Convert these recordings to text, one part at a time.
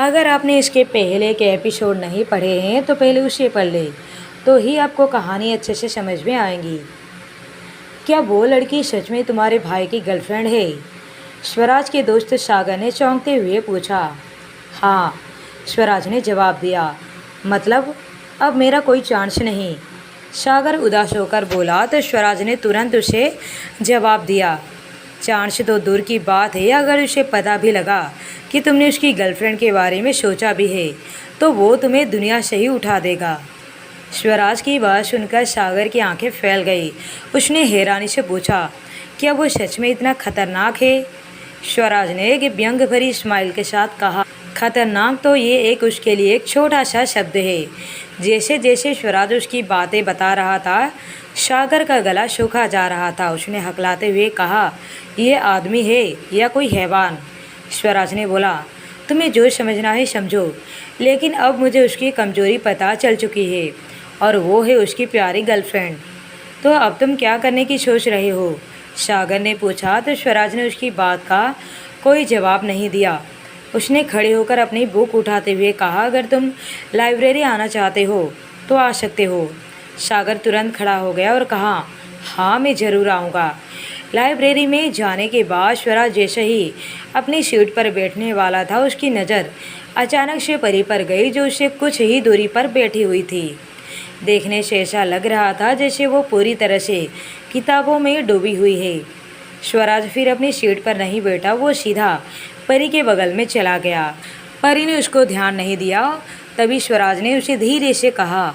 अगर आपने इसके पहले के एपिसोड नहीं पढ़े हैं तो पहले उसे पढ़ ले, तो ही आपको कहानी अच्छे से समझ में आएगी। क्या वो लड़की सच में तुम्हारे भाई की गर्लफ्रेंड है? स्वराज के दोस्त सागर ने चौंकते हुए पूछा। हाँ, स्वराज ने जवाब दिया। मतलब अब मेरा कोई चांस नहीं? सागर उदास होकर बोला तो स्वराज ने तुरंत उसे जवाब दिया। चांस तो दूर की बात है, अगर उसे पता भी लगा कि तुमने उसकी गर्लफ्रेंड के बारे में सोचा भी है तो वो तुम्हें दुनिया से ही उठा देगा। स्वराज की बात सुनकर सागर की आंखें फैल गई। उसने हैरानी से पूछा, क्या वो सच में इतना खतरनाक है? स्वराज ने एक व्यंग भरी स्माइल के साथ कहा, खतरनाक तो ये एक उसके लिए एक छोटा सा शब्द है। जैसे जैसे स्वराज उसकी बातें बता रहा था, सागर का गला सूखा जा रहा था। उसने हकलाते हुए कहा, ये आदमी है या कोई हैवान? स्वराज ने बोला, तुम्हें जो समझना है समझो, लेकिन अब मुझे उसकी कमजोरी पता चल चुकी है और वो है उसकी प्यारी गर्लफ्रेंड। तो अब तुम क्या करने की सोच रहे हो? सागर ने पूछा तो स्वराज ने उसकी बात का कोई जवाब नहीं दिया। उसने खड़े होकर अपनी बुक उठाते हुए कहा, अगर तुम लाइब्रेरी आना चाहते हो तो आ सकते हो। सागर तुरंत खड़ा हो गया और कहा, हाँ मैं ज़रूर आऊँगा। लाइब्रेरी में जाने के बाद स्वराज जैसे ही अपनी सीट पर बैठने वाला था, उसकी नज़र अचानक से परी पर गई जो उससे कुछ ही दूरी पर बैठी हुई थी। देखने से ऐसा लग रहा था जैसे वो पूरी तरह से किताबों में डूबी हुई है। स्वराज फिर अपनी सीट पर नहीं बैठा, वो सीधा परी के बगल में चला गया। परी ने उसको ध्यान नहीं दिया। तभी स्वराज ने उसे धीरे से कहा,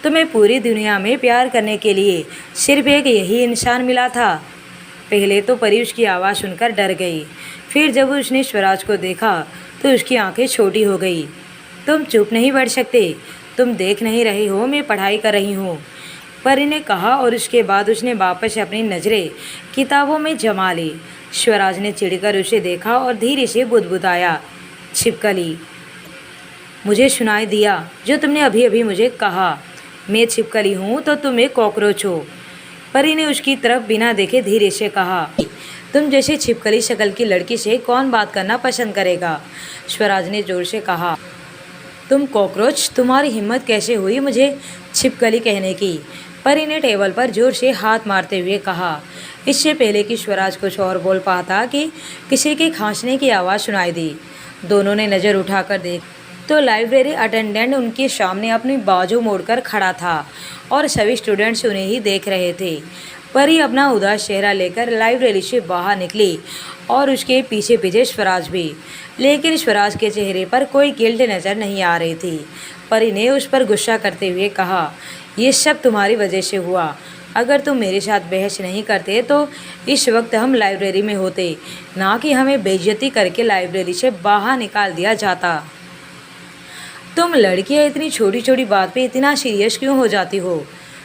तुम्हें पूरी दुनिया में प्यार करने के लिए सिर्फ एक यही इंसान मिला था? पहले तो परी उसकी आवाज़ सुनकर डर गई, फिर जब उसने स्वराज को देखा तो उसकी आंखें छोटी हो गई। तुम चुप नहीं बैठ सकते? तुम देख नहीं रहे हो मैं पढ़ाई कर रही हूँ? परी ने कहा और उसके बाद उसने वापस अपनी नज़रें किताबों में जमा ली। स्वराज ने चिढ़कर उसे देखा और धीरे से बुदबुदाया, छिपकली। मुझे सुनाई दिया जो तुमने अभी अभी मुझे कहा। मैं छिपकली हूँ तो तुम एक कॉकरोच हो। परी ने उसकी तरफ बिना देखे धीरे से कहा, तुम जैसे छिपकली शक्ल की लड़की से कौन बात करना पसंद करेगा? स्वराज ने जोर से कहा, तुम कॉकरोच, तुम्हारी हिम्मत कैसे हुई मुझे छिपकली कहने की? परी ने टेबल पर जोर से हाथ मारते हुए कहा। इससे पहले कि स्वराज कुछ और बोल पाता कि किसी के खांसने की आवाज़ सुनाई दी। दोनों ने नज़र उठाकर देख तो लाइब्रेरी अटेंडेंट उनके सामने अपनी बाजू मोड़कर खड़ा था और सभी स्टूडेंट्स उन्हें ही देख रहे थे। परी अपना उदास चेहरा लेकर लाइब्रेरी से बाहर निकली और उसके पीछे पीछे स्वराज भी, लेकिन स्वराज के चेहरे पर कोई गिल्ट नज़र नहीं आ रही थी। परी ने उस पर गुस्सा करते हुए कहा, ये सब तुम्हारी वजह से हुआ। अगर तुम मेरे साथ बहस नहीं करते तो इस वक्त हम लाइब्रेरी में होते, ना कि हमें बेइज्जती करके लाइब्रेरी से बाहर निकाल दिया जाता। तुम लड़कियां इतनी छोटी छोटी बात पे इतना सीरियस क्यों हो जाती हो?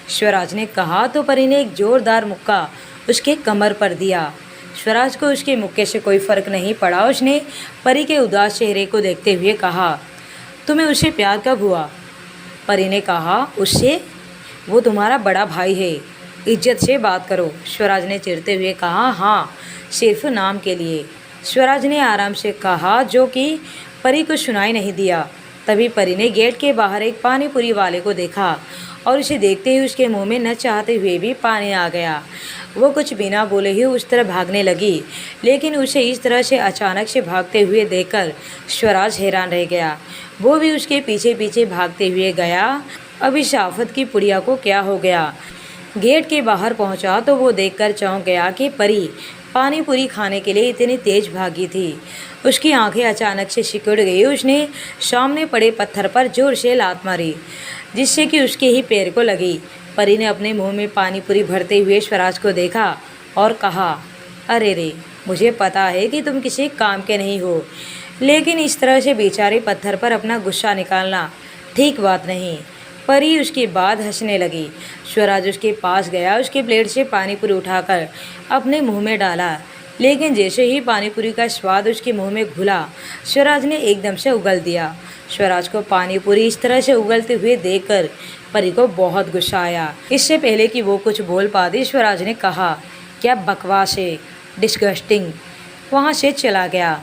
स्वराज ने कहा तो परी ने एक जोरदार मुक्का उसके कमर पर दिया। स्वराज को उसके मुक्के से कोई फ़र्क नहीं पड़ा। उसने परी के उदास चेहरे को देखते हुए कहा, तुम्हें उससे प्यार कब हुआ? परी ने कहा, उससे? वो तुम्हारा बड़ा भाई है, इज्जत से बात करो। स्वराज ने चिढ़ते हुए कहा, हाँ सिर्फ नाम के लिए। स्वराज ने आराम से कहा, जो कि परी को सुनाई नहीं दिया। तभी परी ने गेट के बाहर एक पानी पूरी वाले को देखा और उसे देखते ही उसके मुंह में न चाहते हुए भी पानी आ गया। वो कुछ बिना बोले ही उस तरफ भागने लगी, लेकिन उसे इस तरह से अचानक से भागते हुए देखकर स्वराज हैरान रह गया। वो भी उसके पीछे पीछे भागते हुए गया। अब इस आफत की पुड़िया को क्या हो गया? गेट के बाहर पहुंचा तो वो देखकर चौंक गया कि परी पानी पूरी खाने के लिए इतनी तेज भागी थी। उसकी आंखें अचानक से सिकुड़ गई। उसने सामने पड़े पत्थर पर जोर से लात मारी, जिससे कि उसके ही पैर को लगी। परी ने अपने मुंह में पानी पूरी भरते हुए स्वराज को देखा और कहा, अरे रे, मुझे पता है कि तुम किसी काम के नहीं हो, लेकिन इस तरह से बेचारे पत्थर पर अपना गुस्सा निकालना ठीक बात नहीं। परी उसके बाद हंसने लगी। स्वराज उसके पास गया, उसके प्लेट से पानी पूरी उठाकर अपने मुंह में डाला, लेकिन जैसे ही पानी पूरी का स्वाद उसके मुंह में घुला, स्वराज ने एकदम से उगल दिया। स्वराज को पानी पूरी इस तरह से उगलते हुए देखकर परी को बहुत गुस्सा आया। इससे पहले कि वो कुछ बोल पाती, स्वराज ने कहा, क्या बकवास है, डिस्गस्टिंग। वहाँ से चला गया।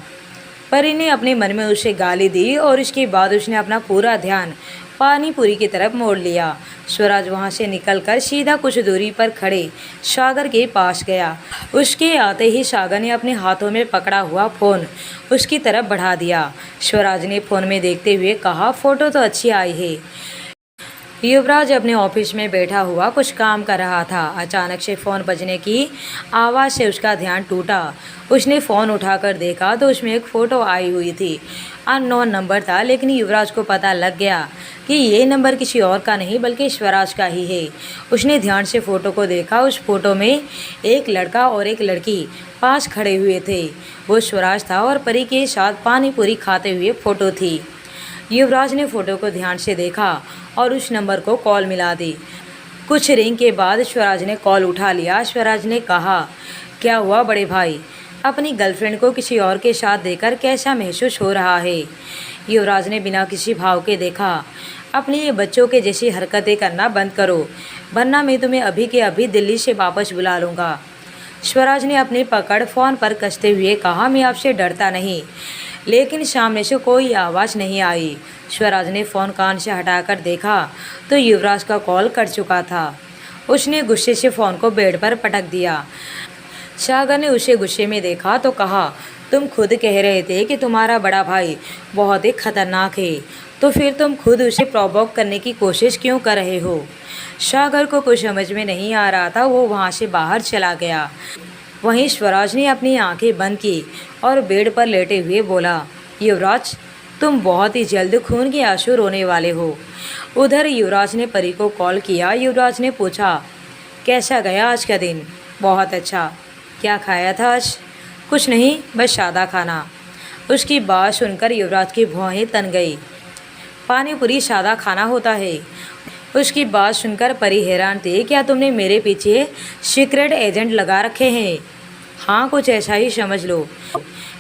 परी ने अपने मन में उसे गाली दी और इसके बाद उसने अपना पूरा ध्यान पानी पूरी की तरफ मोड़ लिया। स्वराज वहां से निकलकर सीधा कुछ दूरी पर खड़े सागर के पास गया। उसके आते ही सागर ने अपने हाथों में पकड़ा हुआ फ़ोन उसकी तरफ बढ़ा दिया। स्वराज ने फ़ोन में देखते हुए कहा, फ़ोटो तो अच्छी आई है। युवराज अपने ऑफिस में बैठा हुआ कुछ काम कर रहा था। अचानक से फ़ोन बजने की आवाज़ से उसका ध्यान टूटा। उसने फ़ोन उठाकर देखा तो उसमें एक फ़ोटो आई हुई थी। अननोन नंबर था, लेकिन युवराज को पता लग गया कि ये नंबर किसी और का नहीं बल्कि स्वराज का ही है। उसने ध्यान से फ़ोटो को देखा। उस फोटो में एक लड़का और एक लड़की पास खड़े हुए थे। वो स्वराज था और परी के साथ पानी पूरी खाते हुए फ़ोटो थी। युवराज ने फ़ोटो को ध्यान से देखा और उस नंबर को कॉल मिला दी। कुछ रिंग के बाद स्वराज ने कॉल उठा लिया। स्वराज ने कहा, क्या हुआ बड़े भाई, अपनी गर्लफ्रेंड को किसी और के साथ देखकर कैसा महसूस हो रहा है? युवराज ने बिना किसी भाव के देखा। अपनी ये बच्चों के जैसी हरकतें करना बंद करो, वरना मैं तुम्हें अभी के अभी दिल्ली से वापस बुला लूँगा। स्वराज ने अपनी पकड़ फ़ोन पर कसते हुए कहा, मैं आपसे डरता नहीं। लेकिन सामने से कोई आवाज़ नहीं आई। स्वराज ने फ़ोन कान से हटाकर देखा तो युवराज का कॉल कट चुका था। उसने गुस्से से फ़ोन को बेड पर पटक दिया। सागर ने उसे गुस्से में देखा तो कहा, तुम खुद कह रहे थे कि तुम्हारा बड़ा भाई बहुत ही खतरनाक है, तो फिर तुम खुद उसे प्रोवोक करने की कोशिश क्यों कर रहे हो? सागर को कुछ समझ में नहीं आ रहा था। वो वहाँ से बाहर चला गया। वहीं स्वराज ने अपनी आंखें बंद की और बेड पर लेटे हुए बोला, युवराज, तुम बहुत ही जल्द खून के आंसू रोने वाले हो। उधर युवराज ने परी को कॉल किया। युवराज ने पूछा, कैसा गया आज का दिन? बहुत अच्छा। क्या खाया था आज? कुछ नहीं, बस सादा खाना। उसकी बात सुनकर युवराज की भौहें तन गई। पानी पूरी सादा खाना होता है? उसकी बात सुनकर परी हैरान थी। क्या तुमने मेरे पीछे सीक्रेट एजेंट लगा रखे हैं? हाँ, कुछ ऐसा ही समझ लो,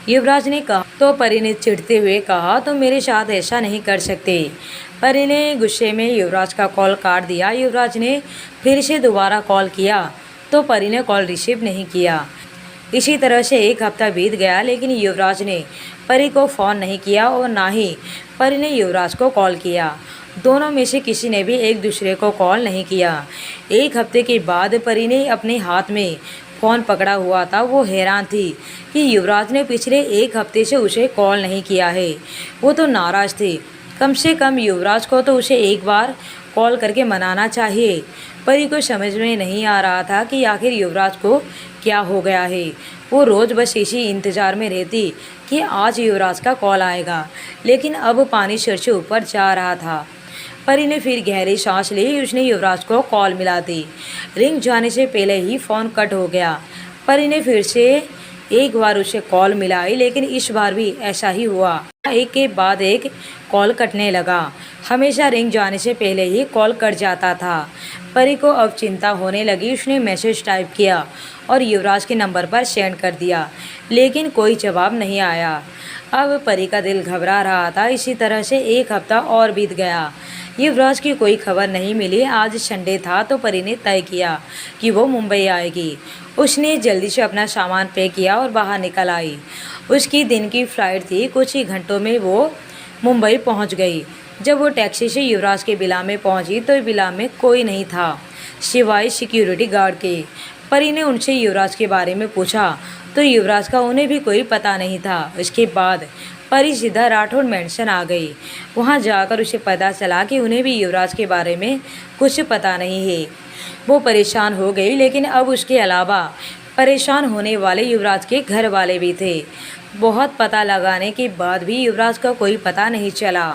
युवराज ने कहा। तो परी ने चिढ़ते हुए कहा, तुम मेरे साथ ऐसा नहीं कर सकते। परी ने गुस्से में युवराज का कॉल काट दिया। युवराज ने फिर से दोबारा कॉल किया तो परी ने कॉल रिसीव नहीं किया। इसी तरह से एक हफ्ता बीत गया, लेकिन युवराज ने परी को फ़ोन नहीं किया और ना ही परी ने युवराज को कॉल किया। दोनों में से किसी ने भी एक दूसरे को कॉल नहीं किया। एक हफ्ते के बाद परी ने अपने हाथ में फ़ोन पकड़ा हुआ था। वो हैरान थी कि युवराज ने पिछले एक हफ्ते से उसे कॉल नहीं किया है। वो तो नाराज़ थी। कम से कम युवराज को तो उसे एक बार कॉल करके मनाना चाहिए। परी को समझ में नहीं आ रहा था कि आखिर युवराज को क्या हो गया है। वो रोज़ बस इसी इंतज़ार में रहती कि आज युवराज का कॉल आएगा, लेकिन अब पानी सिर से ऊपर जा रहा था। परी ने फिर गहरी सांस ली। उसने युवराज को कॉल मिला दी। रिंग जाने से पहले ही फ़ोन कट हो गया। परी ने फिर से एक बार उसे कॉल मिलाई, लेकिन इस बार भी ऐसा ही हुआ। एक के बाद एक कॉल कटने लगा। हमेशा रिंग जाने से पहले ही कॉल कट जाता था। परी को अब चिंता होने लगी। उसने मैसेज टाइप किया और युवराज के नंबर पर सेंड कर दिया, लेकिन कोई जवाब नहीं आया। अब परी का दिल घबरा रहा था। इसी तरह से एक हफ्ता और बीत गया। युवराज की कोई खबर नहीं मिली। आज संडे था तो परी ने तय किया कि वो मुंबई आएगी। उसने जल्दी से अपना सामान पैक किया और बाहर निकल आई। उसकी दिन की फ़्लाइट थी। कुछ ही घंटों में वो मुंबई पहुंच गई। जब वो टैक्सी से युवराज के विला में पहुंची तो विला में कोई नहीं था सिवाय सिक्योरिटी गार्ड के। परी ने उनसे युवराज के बारे में पूछा तो युवराज का उन्हें भी कोई पता नहीं था। उसके बाद परी सीधा राठौड़ मैंशन आ गई। वहां जाकर उसे पता चला कि उन्हें भी युवराज के बारे में कुछ पता नहीं है। वो परेशान हो गई, लेकिन अब उसके अलावा परेशान होने वाले युवराज के घर वाले भी थे। बहुत पता लगाने के बाद भी युवराज का कोई पता नहीं चला।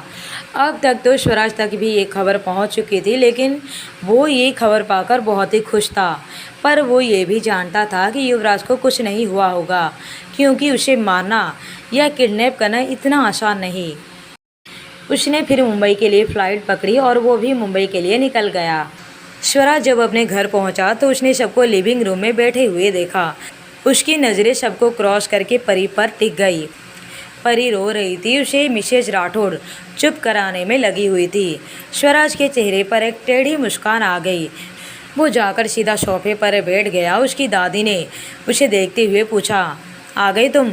अब तक तो स्वराज तक भी ये खबर पहुंच चुकी थी, लेकिन वो ये खबर पाकर बहुत ही खुश था। पर वो ये भी जानता था कि युवराज को कुछ नहीं हुआ होगा, क्योंकि उसे मारना या किडनैप करना इतना आसान नहीं। उसने फिर मुंबई के लिए फ़्लाइट पकड़ी और वो भी मुंबई के लिए निकल गया। स्वराज जब अपने घर पहुंचा तो उसने सबको लिविंग रूम में बैठे हुए देखा। उसकी नज़रें सबको क्रॉस करके परी पर टिक गई। परी रो रही थी। उसे मिसेज राठौड़ चुप कराने में लगी हुई थी। स्वराज के चेहरे पर एक टेढ़ी मुस्कान आ गई। वो जाकर सीधा सोफे पर बैठ गया। उसकी दादी ने उसे देखते हुए पूछा, आ गई तुम?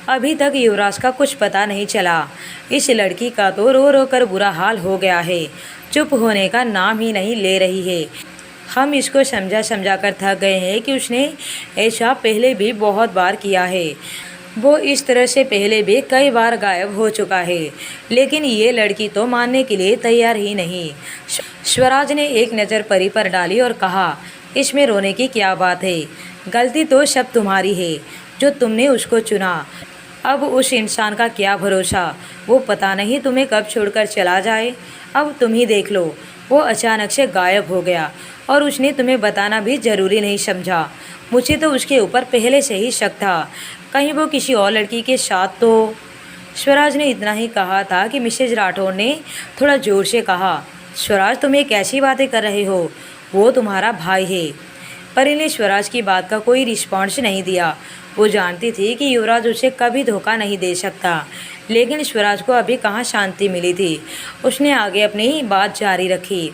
अभी तक युवराज का कुछ पता नहीं चला। इस लड़की का तो रो रो कर बुरा हाल हो गया है, चुप होने का नाम ही नहीं ले रही है। हम इसको समझा समझा कर थक गए हैं कि उसने ऐसा पहले भी बहुत बार किया है। वो इस तरह से पहले भी कई बार गायब हो चुका है, लेकिन ये लड़की तो मानने के लिए तैयार ही नहीं। स्वराज ने एक नज़र परी पर डाली और कहा, इसमें रोने की क्या बात है? गलती तो सब तुम्हारी है जो तुमने उसको चुना। अब उस इंसान का क्या भरोसा, वो पता नहीं तुम्हें कब छोड़कर चला जाए। अब तुम ही देख लो, वो अचानक से गायब हो गया और उसने तुम्हें बताना भी ज़रूरी नहीं समझा। मुझे तो उसके ऊपर पहले से ही शक था, कहीं वो किसी और लड़की के साथ तो। स्वराज ने इतना ही कहा था कि मिसेज राठौर ने थोड़ा ज़ोर से कहा, स्वराज तुम ये कैसी बातें कर रहे हो? वो तुम्हारा भाई है। परी ने स्वराज की बात का कोई रिस्पॉन्स नहीं दिया। वो जानती थी कि युवराज उसे कभी धोखा नहीं दे सकता, लेकिन स्वराज को अभी कहाँ शांति मिली थी। उसने आगे अपनी बात जारी रखी।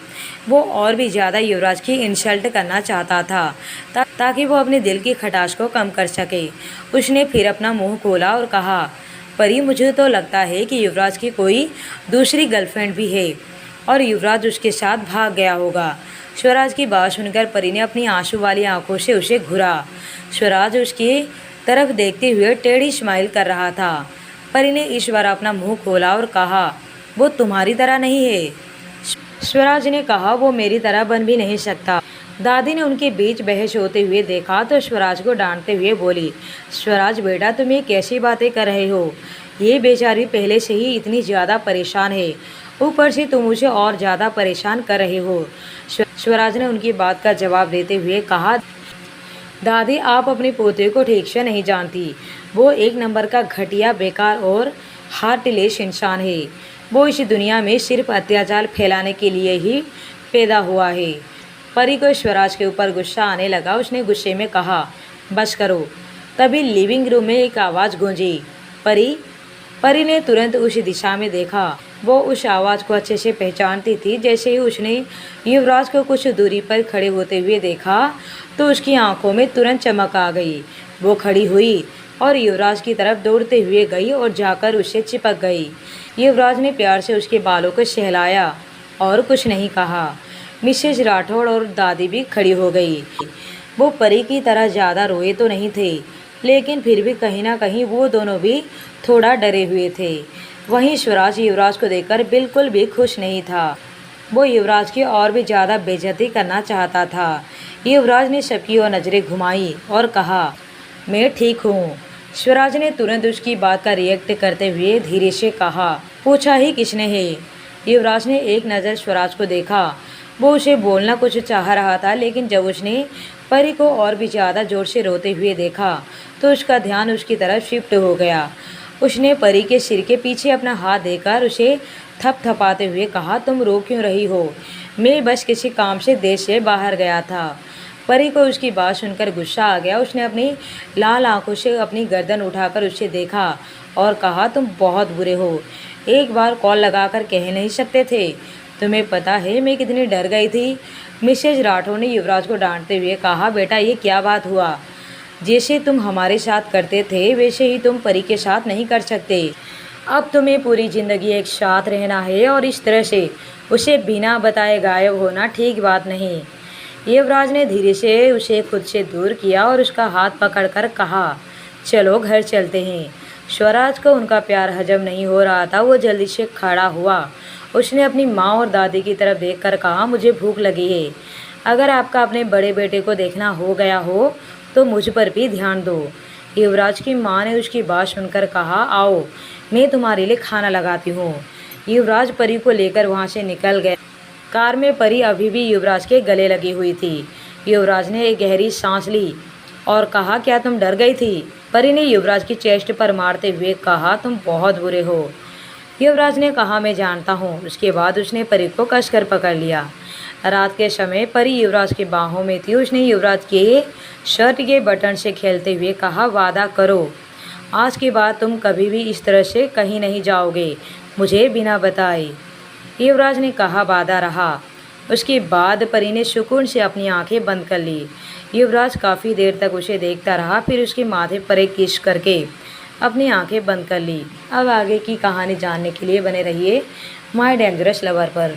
वो और भी ज़्यादा युवराज की इंसल्ट करना चाहता था ताकि वो अपने दिल की खटास को कम कर सके। उसने फिर अपना मुंह खोला और कहा, परी मुझे तो लगता है कि युवराज की कोई दूसरी गर्लफ्रेंड भी है और युवराज उसके साथ भाग गया होगा। स्वराज की बात सुनकर परी ने अपनी आंसू वाली आंखों से उसे घूरा। स्वराज उसकी तरफ देखते हुए टेढ़ी स्माइल कर रहा था। परी ने इस बार अपना मुंह खोला और कहा, वो तुम्हारी तरह नहीं है। स्वराज ने कहा, वो मेरी तरह बन भी नहीं सकता। दादी ने उनके बीच बहस होते हुए देखा तो स्वराज को डांटते हुए बोली, स्वराज बेटा तुम ये कैसी बातें कर रहे हो? ये बेचारी पहले से ही इतनी ज़्यादा परेशान है, ऊपर से तुम उसे और ज़्यादा परेशान कर रहे हो। स्वराज ने उनकी बात का जवाब देते हुए कहा, दादी आप अपने पोते को ठीक से नहीं जानती। वो एक नंबर का घटिया, बेकार और हार्टलेस इंसान है। वो इस दुनिया में सिर्फ अत्याचार फैलाने के लिए ही पैदा हुआ है। परी को स्वराज के ऊपर गुस्सा आने लगा। उसने गुस्से में कहा, बस करो। तभी लिविंग रूम में एक आवाज़ गूंजी, परी। परी ने तुरंत उस दिशा में देखा। वो उस आवाज़ को अच्छे से पहचानती थी। जैसे ही उसने युवराज को कुछ दूरी पर खड़े होते हुए देखा तो उसकी आंखों में तुरंत चमक आ गई। वो खड़ी हुई और युवराज की तरफ दौड़ते हुए गई और जाकर उससे चिपक गई। युवराज ने प्यार से उसके बालों को सहलाया और कुछ नहीं कहा। मिसेज राठौड़ और दादी भी खड़ी हो गई। वो परी की तरह ज़्यादा रोए तो नहीं थे, लेकिन फिर भी कहीं ना कहीं वो दोनों भी थोड़ा डरे हुए थे। वहीं स्वराज युवराज को देखकर बिल्कुल भी खुश नहीं था। वो युवराज की और भी ज़्यादा बेइज्जती करना चाहता था। युवराज ने सबकी ओर नज़रें घुमाई और कहा, मैं ठीक हूँ। स्वराज ने तुरंत उसकी बात का रिएक्ट करते हुए धीरे से कहा, पूछा ही किसने है? युवराज ने एक नज़र स्वराज को देखा। वो उसे बोलना कुछ चाह रहा था, लेकिन जब उसने परी को और भी ज़्यादा ज़ोर से रोते हुए देखा तो उसका ध्यान उसकी तरफ शिफ्ट हो गया। उसने परी के सिर के पीछे अपना हाथ देकर उसे थपथपाते हुए कहा, तुम रो क्यों रही हो? मैं बस किसी काम से देश से बाहर गया था। परी को उसकी बात सुनकर गुस्सा आ गया। उसने अपनी लाल आंखों से अपनी गर्दन उठाकर उसे देखा और कहा, तुम बहुत बुरे हो। एक बार कॉल लगाकर कह नहीं सकते थे? तुम्हें पता है मैं कितनी डर गई थी। मिसेज राठौर ने युवराज को डांटते हुए कहा, बेटा ये क्या बात हुआ? जैसे तुम हमारे साथ करते थे वैसे ही तुम परी के साथ नहीं कर सकते। अब तुम्हें पूरी ज़िंदगी एक साथ रहना है और इस तरह से उसे बिना बताए गायब होना ठीक बात नहीं। युवराज ने धीरे से उसे खुद से दूर किया और उसका हाथ पकड़कर कहा, चलो घर चलते हैं। स्वराज को उनका प्यार हजम नहीं हो रहा था। वो जल्दी से खड़ा हुआ। उसने अपनी माँ और दादी की तरफ देखकर कहा, मुझे भूख लगी है। अगर आपका अपने बड़े बेटे को देखना हो गया हो तो मुझ पर भी ध्यान दो। युवराज की माँ ने उसकी बात सुनकर कहा, आओ मैं तुम्हारे लिए खाना लगाती हूँ। युवराज परी को लेकर वहाँ से निकल गया। कार में परी अभी भी युवराज के गले लगी हुई थी। युवराज ने एक गहरी सांस ली और कहा, क्या तुम डर गई थी? परी ने युवराज की चेस्ट पर मारते हुए कहा, तुम बहुत बुरे हो। युवराज ने कहा, मैं जानता हूँ। उसके बाद उसने परी को कसकर पकड़ लिया। रात के समय परी युवराज की बाहों में थी। उसने युवराज के शर्ट के बटन से खेलते हुए कहा, वादा करो आज के बाद तुम कभी भी इस तरह से कहीं नहीं जाओगे मुझे बिना बताए। युवराज ने कहा, वादा रहा। उसके बाद परी ने सुकून से अपनी आंखें बंद कर ली। युवराज काफ़ी देर तक उसे देखता रहा, फिर उसके माथे पर एक किस करके अपनी आंखें बंद कर ली। अब आगे की कहानी जानने के लिए बने रहिए माय डेंजरस लवर पर।